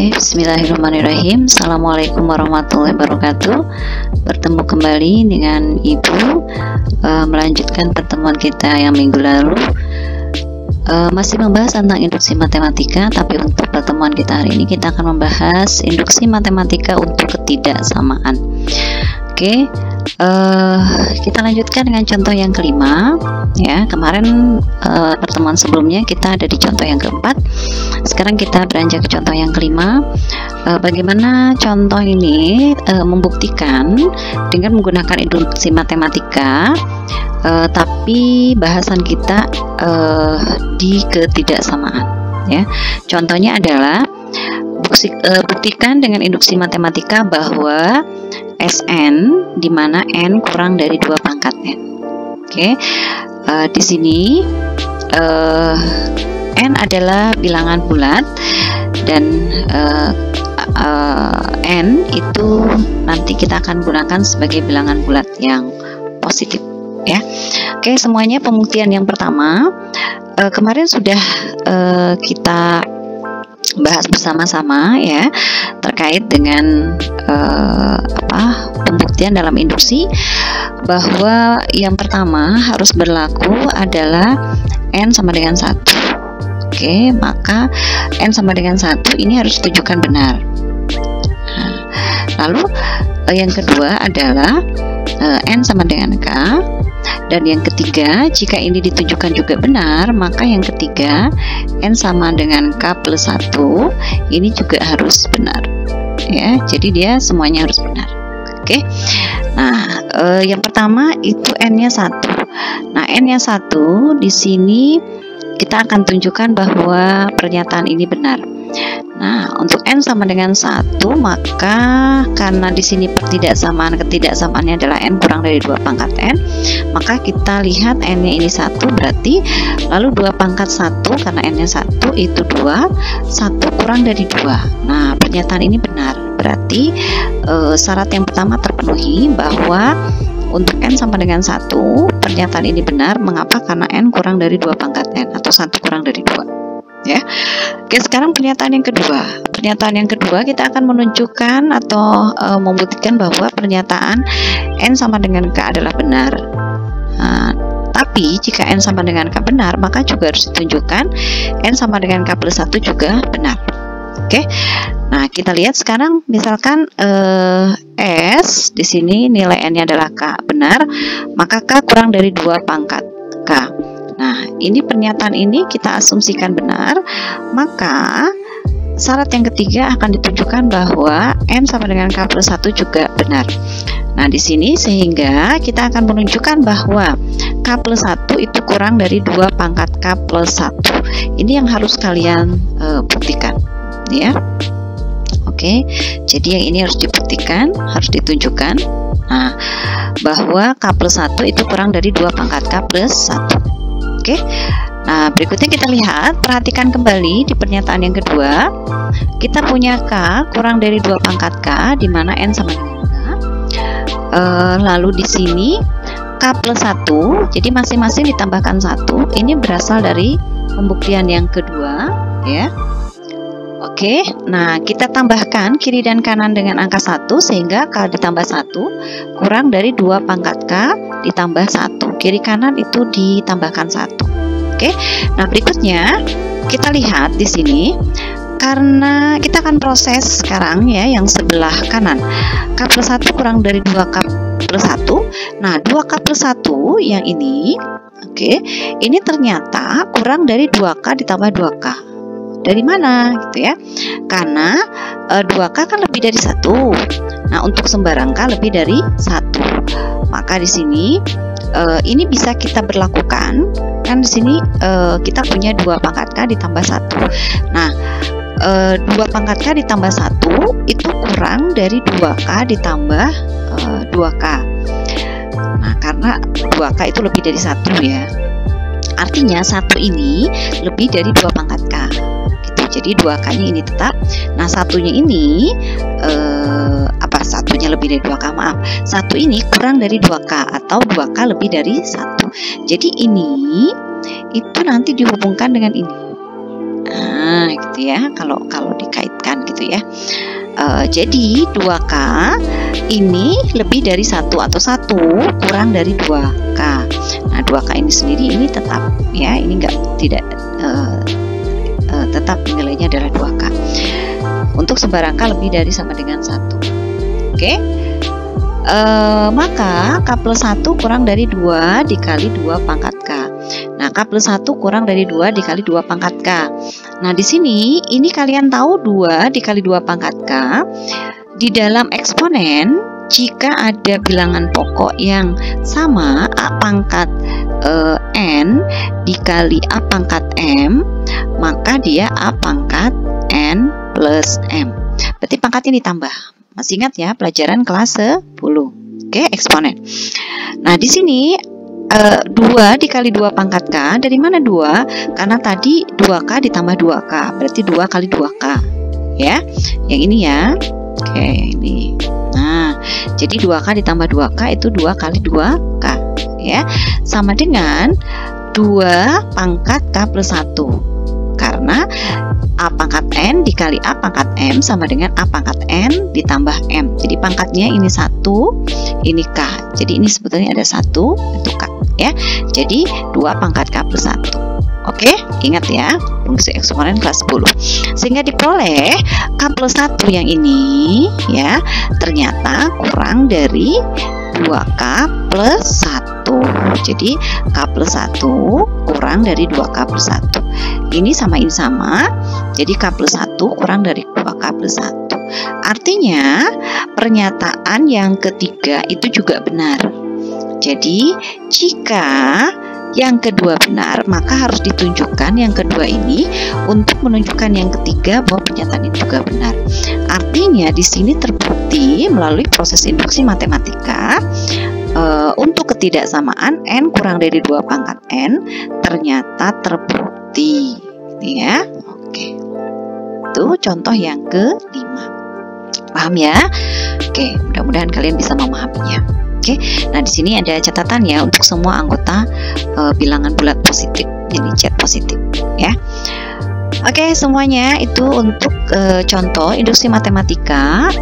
Bismillahirrahmanirrahim. Assalamualaikum warahmatullahi wabarakatuh. Bertemu kembali dengan Ibu, melanjutkan pertemuan kita yang minggu lalu. Masih membahas tentang induksi matematika, tapi untuk pertemuan kita hari ini kita akan membahas induksi matematika untuk ketidaksamaan. Oke, kita lanjutkan dengan contoh yang kelima. Ya, kemarin pertemuan sebelumnya kita ada di contoh yang keempat. Sekarang kita beranjak ke contoh yang kelima. Bagaimana contoh ini membuktikan dengan menggunakan induksi matematika, tapi bahasan kita di ketidaksamaan. Ya, contohnya adalah buktikan dengan induksi matematika bahwa Sn di mana n kurang dari 2 pangkat n. Oke, di sini n adalah bilangan bulat dan n itu nanti kita akan gunakan sebagai bilangan bulat yang positif. Ya, oke, semuanya pembuktian yang pertama kemarin sudah kita bahas bersama-sama ya, terkait dengan pembuktian dalam induksi, bahwa yang pertama harus berlaku adalah n sama dengan 1. Oke, maka n sama dengan 1 ini harus ditujukan benar. Nah, lalu yang kedua adalah n sama dengan k. Dan yang ketiga, jika ini ditujukan juga benar, maka yang ketiga, n sama dengan k plus 1, ini juga harus benar. Ya, jadi dia semuanya harus benar. Oke. Nah, yang pertama itu n-nya 1. Nah, n-nya 1 di sini kita akan tunjukkan bahwa pernyataan ini benar. Nah, untuk n sama dengan 1, maka karena di sini ketidaksamaannya adalah n kurang dari 2 pangkat n, maka kita lihat n-nya ini 1, berarti lalu 2 pangkat 1 karena n-nya 1 itu 2, 1 kurang dari 2. Nah, pernyataan ini benar. Berarti syarat yang pertama terpenuhi, bahwa untuk n sama dengan 1, pernyataan ini benar. Mengapa? Karena n kurang dari 2 pangkat n atau 1 kurang dari 2. Ya. Oke, sekarang pernyataan yang kedua. Pernyataan yang kedua kita akan menunjukkan atau membuktikan bahwa pernyataan n sama dengan k adalah benar. Nah, tapi jika n sama dengan k benar, maka juga harus ditunjukkan n sama dengan k plus 1 juga benar. Oke. Nah, kita lihat sekarang misalkan S di sini nilai n-nya adalah k benar, maka k kurang dari 2 pangkat k. Nah, ini pernyataan ini kita asumsikan benar, maka syarat yang ketiga akan ditunjukkan bahwa n sama dengan k plus 1 juga benar. Nah, di sini sehingga kita akan menunjukkan bahwa k plus 1 itu kurang dari 2 pangkat k plus 1. Ini yang harus kalian buktikan, ya. Oke, jadi yang ini harus dibuktikan, harus ditunjukkan. Nah, bahwa k plus 1 itu kurang dari 2 pangkat k plus 1. Oke, nah berikutnya kita lihat, perhatikan kembali di pernyataan yang kedua, kita punya k kurang dari 2 pangkat k, di mana n sama dengan k. Lalu di sini k plus 1, jadi masing-masing ditambahkan 1. Ini berasal dari pembuktian yang kedua, ya. Oke, nah kita tambahkan kiri dan kanan dengan angka 1, sehingga k ditambah 1 kurang dari 2 pangkat k ditambah 1. Kiri kanan itu ditambahkan 1. Oke, nah berikutnya kita lihat di sini, karena kita akan proses sekarang ya yang sebelah kanan. K plus 1 kurang dari 2k plus 1. Nah, 2k plus 1 yang ini, oke, ini ternyata kurang dari 2k ditambah 2k. Dari mana gitu ya? Karena 2k kan lebih dari 1. Nah, untuk sembarang k lebih dari 1. Maka di sini ini bisa kita berlakukan. Kan di sini kita punya 2 pangkat k ditambah 1. Nah, 2 pangkat k ditambah 1 itu kurang dari 2k ditambah 2k. Nah, karena 2k itu lebih dari 1 ya. Artinya 1 ini lebih dari 2 pangkat k. Jadi 2k-nya ini tetap. Nah, satunya ini satunya lebih dari 2k, maaf. Satu ini kurang dari 2k atau 2k lebih dari 1. Jadi ini itu nanti dihubungkan dengan ini. Nah, Nah, gitu ya, kalau dikaitkan gitu ya. Jadi 2K ini lebih dari 1 atau 1 kurang dari 2K. Nah, 2K ini sendiri ini tetap ya, ini tidak tetap nilainya adalah 2K. Untuk sembarang K lebih dari sama dengan 1. Oke. Maka K plus 1 kurang dari 2 dikali 2 pangkat K. Nah, K plus 1 kurang dari 2 dikali 2 pangkat K. Nah, di sini ini kalian tahu 2 dikali 2 pangkat K. Di dalam eksponen, jika ada bilangan pokok yang sama, A pangkat N dikali A pangkat M, maka dia A pangkat N plus M. Berarti pangkatnya ditambah. Masih ingat ya, pelajaran kelas 10. Oke, eksponen. Nah, di sini 2 dikali 2 pangkat K. Dari mana 2? Karena tadi 2K ditambah 2K, berarti 2 kali 2K ya. Yang ini ya. Oke, ini. Nah, jadi 2K ditambah 2K itu 2 kali 2K ya. Sama dengan 2 pangkat K plus 1. Karena A pangkat N dikali A pangkat M sama dengan A pangkat N ditambah M. Jadi pangkatnya ini 1, ini K. Jadi ini sebetulnya ada 1, itu K ya. Jadi 2 pangkat K plus 1. Oke, ingat ya, fungsi eksponen kelas 10. Sehingga diperoleh K plus 1 yang ini ya, ternyata kurang dari 2K plus 1. Jadi K plus 1 kurang dari 2K plus 1. Ini sama, jadi K plus 1 kurang dari 2K plus 1. Artinya pernyataan yang ketiga itu juga benar. Jadi jika yang kedua benar, maka harus ditunjukkan yang kedua ini untuk menunjukkan yang ketiga bahwa pernyataan ini juga benar. Artinya di sini terbukti melalui proses induksi matematika untuk ketidaksamaan N kurang dari 2 pangkat N ternyata terbukti ya. Oke, itu contoh yang kelima. Paham ya? Oke, mudah-mudahan kalian bisa memahaminya. Oke, nah di sini ada catatan ya untuk semua anggota bilangan bulat positif, jadi Z positif ya. Oke, semuanya itu untuk contoh induksi matematika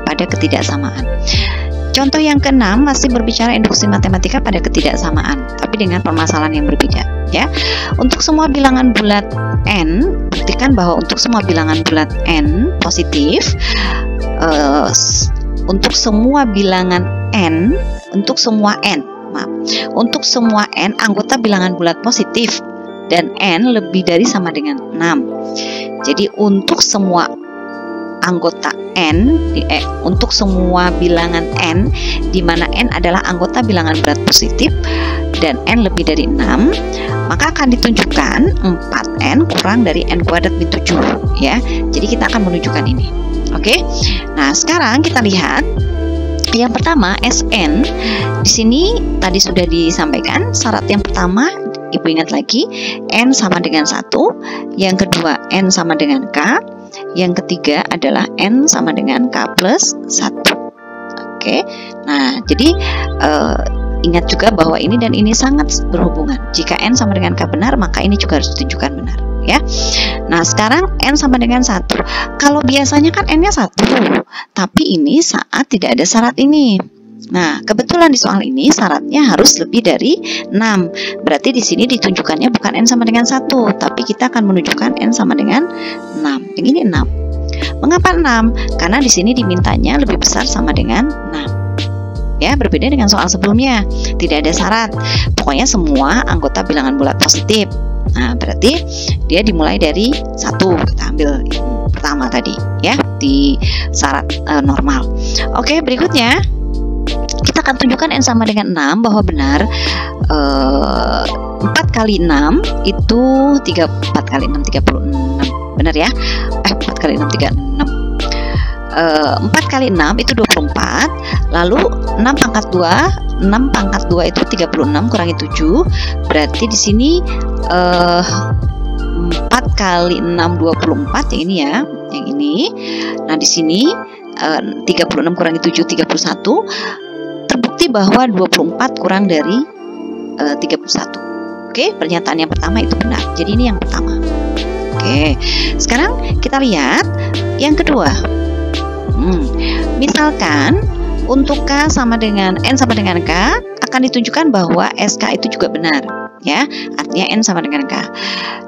pada ketidaksamaan. Contoh yang keenam masih berbicara induksi matematika pada ketidaksamaan, tapi dengan permasalahan yang berbeda ya. Untuk semua bilangan bulat N, buktikan bahwa untuk semua bilangan bulat N positif, untuk semua bilangan N, untuk semua N anggota bilangan bulat positif dan N lebih dari sama dengan 6. Jadi untuk semua anggota N, untuk semua bilangan N di mana N adalah anggota bilangan bulat positif dan N lebih dari 6, maka akan ditunjukkan 4N kurang dari N kuadrat min 7 ya. Jadi kita akan menunjukkan ini. Oke. Nah, sekarang kita lihat yang pertama SN. Di sini tadi sudah disampaikan syarat yang pertama, Ibu ingat lagi, N sama dengan 1, yang kedua N sama dengan K, yang ketiga adalah N sama dengan K plus 1. Oke, nah jadi ingat juga bahwa ini dan ini sangat berhubungan. Jika N sama dengan K benar, maka ini juga harus ditunjukkan benar ya. Nah sekarang N sama dengan 1. Kalau biasanya kan N-nya 1, tapi ini saat tidak ada syarat ini. Nah, kebetulan di soal ini syaratnya harus lebih dari 6. Berarti di sini ditunjukkannya bukan N sama dengan 1, tapi kita akan menunjukkan N sama dengan 6. Yang ini 6. Mengapa 6? Karena di sini dimintanya lebih besar sama dengan 6. Ya, berbeda dengan soal sebelumnya. Tidak ada syarat. Pokoknya semua anggota bilangan bulat positif. Nah, berarti dia dimulai dari 1. Kita ambil yang pertama tadi ya, di syarat normal. Oke, berikutnya kita akan tunjukkan N sama dengan 6 bahwa benar 4 kali 6 itu 4 kali 6 36. Benar ya? 4 kali 6 36. 4 kali 6 itu 24. Lalu 6 pangkat 2, 6 pangkat 2 itu 36 kurangi 7. Berarti di sini 4 kali 6 24 yang ini ya, yang ini. Nah, di sini 36 kurangi 7 31. Terbukti bahwa 24 kurang dari 31. Oke, pernyataan yang pertama itu benar. Jadi ini yang pertama. Oke. Oke, sekarang kita lihat yang kedua. Misalkan untuk K sama dengan N sama dengan K, akan ditunjukkan bahwa SK itu juga benar, ya. Artinya N sama dengan K.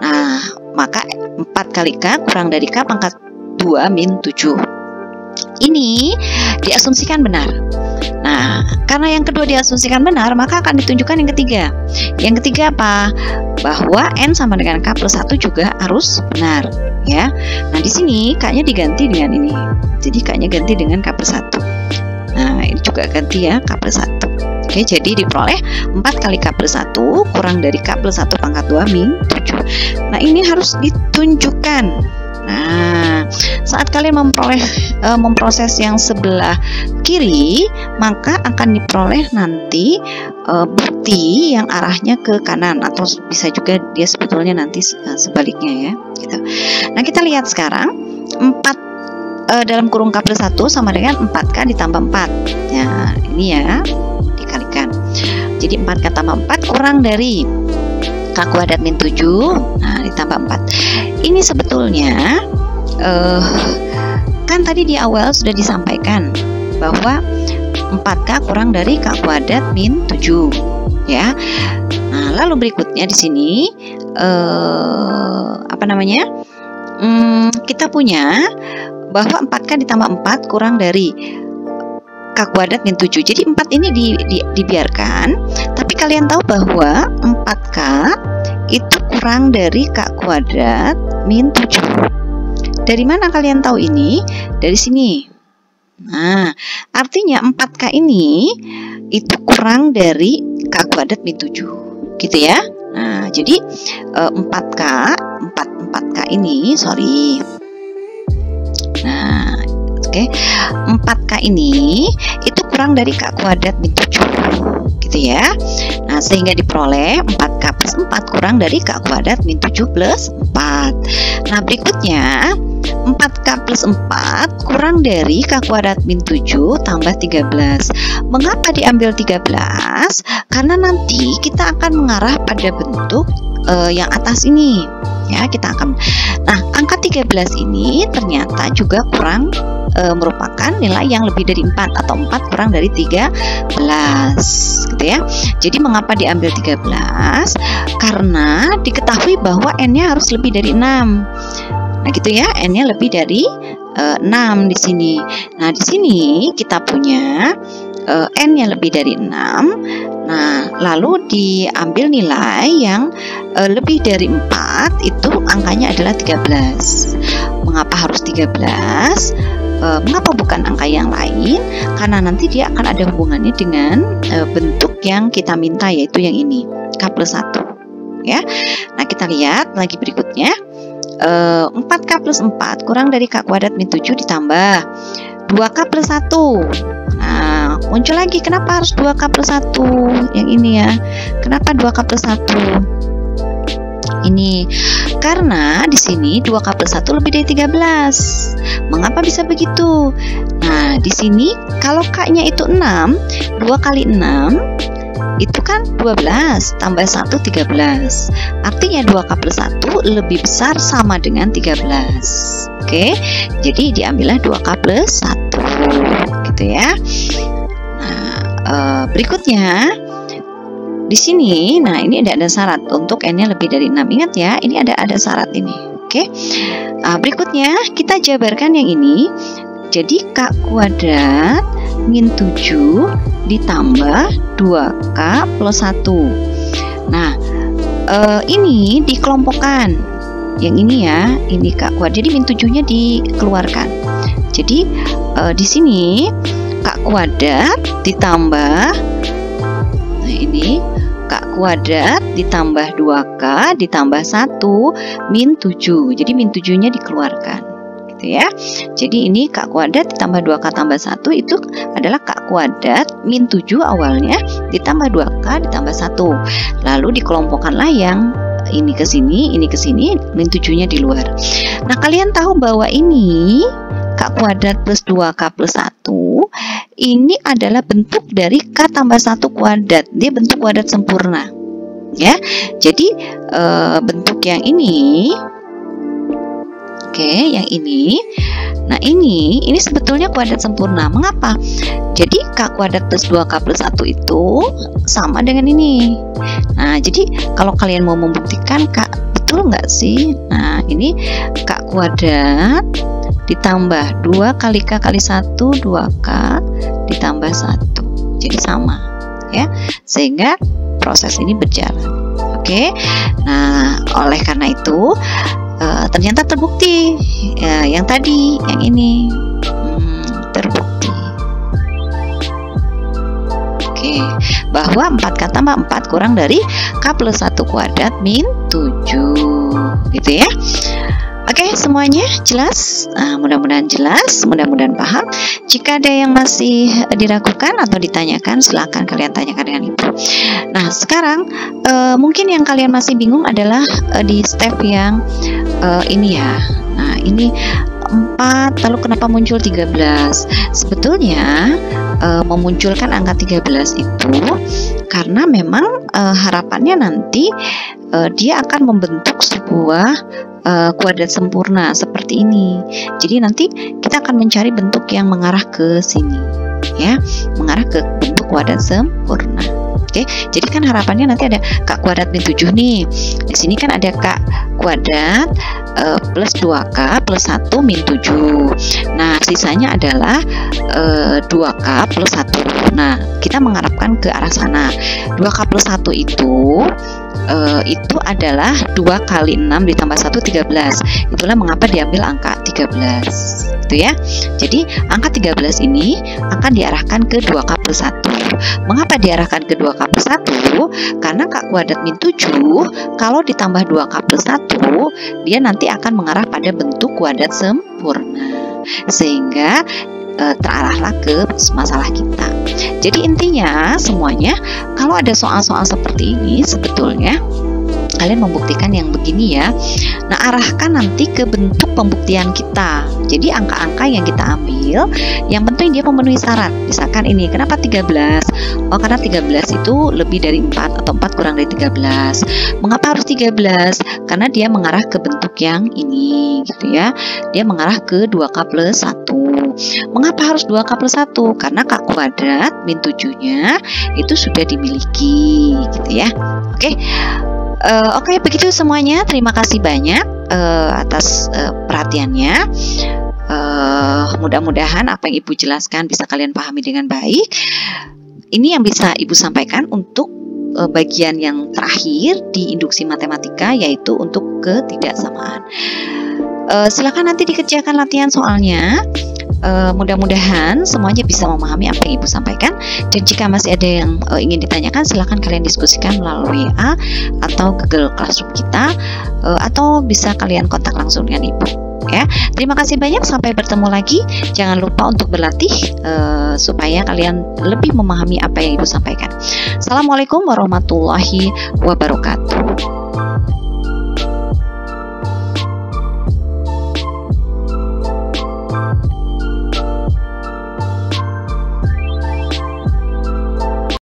Nah, maka 4 kali K kurang dari K pangkat 2 min 7. Ini diasumsikan benar. Nah, karena yang kedua diasumsikan benar, maka akan ditunjukkan yang ketiga. Yang ketiga apa? Bahwa N sama dengan K plus 1 juga harus benar, ya. Nah, di sini K-nya diganti dengan ini. Jadi K-nya ganti dengan K plus 1. Nah, ini juga ganti ya, K plus 1. Oke, jadi diperoleh 4 kali K plus 1 kurang dari K plus 1 pangkat 2 min 7. Nah, ini harus ditunjukkan. Nah, saat kalian memproses yang sebelah kiri, maka akan diperoleh nanti bukti yang arahnya ke kanan, atau bisa juga dia sebetulnya nanti sebaliknya, ya. Gitu. Nah, kita lihat sekarang 4 dalam kurung K plus 1 sama dengan 4K ditambah 4. Ya, ini ya, dikalikan. Jadi 4K tambah 4 kurang dari K kuadrat min 7. Nah, ditambah 4. Ini sebetulnya kan tadi di awal sudah disampaikan bahwa 4K kurang dari K kuadrat min 7, ya. Nah, lalu berikutnya di sini kita punya bahwa 4K ditambah 4 kurang dari K kuadrat min 7. Jadi 4 ini dibiarkan, tapi kalian tahu bahwa 4K itu kurang dari K kuadrat min 7. Dari mana kalian tahu ini? Dari sini. Nah, artinya 4K ini itu kurang dari K kuadrat min 7. Gitu ya. Nah, jadi 4K ini, sorry. Nah, oke. 4K ini itu kurang dari K kuadrat min 7. Gitu ya. Nah, sehingga diperoleh 4K plus 4 kurang dari K kuadrat min 7 plus 4. Nah, berikutnya 4K plus 4 kurang dari K kuadrat min 7 tambah 13. Mengapa diambil 13? Karena nanti kita akan mengarah pada bentuk yang atas ini. Ya, Nah, angka 13 ini ternyata juga kurang merupakan nilai yang lebih dari 4, atau 4 kurang dari 13, gitu ya. Jadi mengapa diambil 13? Karena diketahui bahwa N-nya harus lebih dari 6. Nah, gitu ya, N-nya lebih dari 6 di sini. Nah, di sini kita punya N-nya lebih dari 6. Nah, lalu diambil nilai yang lebih dari 4, itu angkanya adalah 13. Mengapa harus 13? Mengapa bukan angka yang lain? Karena nanti dia akan ada hubungannya dengan bentuk yang kita minta, yaitu yang ini, K plus 1. Ya. Nah, kita lihat lagi berikutnya. 4K plus 4 kurang dari K kuadrat min 7 ditambah 2K plus 1. Nah, muncul lagi, kenapa harus 2K plus 1? Yang ini ya. Kenapa 2K plus 1? Ini karena di sini 2K plus 1 lebih dari 13. Mengapa bisa begitu? Nah, di sini kalau K-nya itu 6, 2 kali 6 itu kan 12 tambah 1 13. Artinya 2K plus 1 lebih besar sama dengan 13. Oke, jadi diambillah 2K plus 1, gitu ya. Nah, berikutnya di sini, nah ini ada syarat untuk N-nya lebih dari 6. Ingat ya, ini ada syarat ini. Oke. Nah, berikutnya kita jabarkan yang ini. Jadi K kuadrat min 7 ditambah 2K plus 1. Nah, ini dikelompokkan. Yang ini ya, ini K kuadrat. Jadi min 7-nya dikeluarkan. Jadi di sini K kuadrat ditambah, nah ini K kuadrat ditambah 2K ditambah 1 min 7. Jadi min 7-nya dikeluarkan, gitu ya. Jadi ini K kuadrat ditambah 2K tambah 1 itu adalah K kuadrat min 7 awalnya ditambah 2K ditambah 1. Lalu dikelompokkanlah yang ini ke sini, min 7-nya di luar. Nah, kalian tahu bahwa ini K kuadrat plus 2K plus 1 ini adalah bentuk dari K tambah 1 kuadrat. Dia bentuk kuadrat sempurna, ya. Jadi bentuk yang ini Oke, yang ini. Nah, ini sebetulnya kuadrat sempurna. Mengapa? Jadi K kuadrat plus 2K plus 1 itu sama dengan ini. Nah, jadi kalau kalian mau membuktikan K, betul nggak sih? Nah, ini K kuadrat ditambah 2 kali K kali 1, 2K ditambah 1. Jadi sama, ya. Sehingga proses ini berjalan. Oke. Nah, oleh karena itu ternyata terbukti yang tadi, yang ini terbukti. Oke, bahwa 4K tambah 4 kurang dari K plus 1 kuadrat min 7, gitu ya. Oke, semuanya jelas? Mudah-mudahan jelas, mudah-mudahan paham. Jika ada yang masih diragukan atau ditanyakan, silakan kalian tanyakan dengan Ibu. Nah, sekarang mungkin yang kalian masih bingung adalah di step yang ini ya. Nah, ini 4, lalu kenapa muncul 13? Sebetulnya memunculkan angka 13 itu karena memang harapannya nanti dia akan membentuk sebuah kuadrat sempurna seperti ini. Jadi nanti kita akan mencari bentuk yang mengarah ke sini, ya, mengarah ke bentuk kuadrat sempurna. Oke, jadi kan harapannya nanti ada K kuadrat min 7 nih. Di sini kan ada K kuadrat plus 2K plus 1 min 7. Nah, sisanya adalah 2K plus 1. Nah, kita mengharapkan ke arah sana. 2K plus 1 itu adalah 2 kali 6 ditambah 1, 13. Itulah mengapa diambil angka 13, gitu ya. Jadi angka 13 ini akan diarahkan ke 2K plus 1. Mengapa diarahkan ke 2K plus 1? Karena K kuadrat min 7 kalau ditambah 2K plus 1, dia nanti akan mengarah pada bentuk kuadrat sempurna, sehingga terarahlah ke masalah kita. Jadi intinya semuanya, kalau ada soal-soal seperti ini, sebetulnya kalian membuktikan yang begini ya. Nah, arahkan nanti ke bentuk pembuktian kita. Jadi angka-angka yang kita ambil, yang penting dia memenuhi syarat. Misalkan ini, kenapa 13? Oh, karena 13 itu lebih dari 4 atau 4 kurang dari 13. Mengapa harus 13? Karena dia mengarah ke bentuk yang ini, gitu ya. Dia mengarah ke 2K plus 1. Mengapa harus 2K plus 1? Karena K kuadrat min 7-nya itu sudah dimiliki, gitu ya. Oke, begitu semuanya. Terima kasih banyak atas perhatiannya. Mudah-mudahan apa yang Ibu jelaskan bisa kalian pahami dengan baik. Ini yang bisa Ibu sampaikan untuk bagian yang terakhir di induksi matematika, yaitu untuk ketidaksamaan. Silakan nanti dikerjakan latihan soalnya. Mudah-mudahan semuanya bisa memahami apa yang Ibu sampaikan. Dan jika masih ada yang ingin ditanyakan, silakan kalian diskusikan melalui WA atau Google Classroom kita, atau bisa kalian kontak langsung dengan Ibu, ya. Terima kasih banyak, sampai bertemu lagi. Jangan lupa untuk berlatih supaya kalian lebih memahami apa yang Ibu sampaikan. Assalamualaikum warahmatullahi wabarakatuh.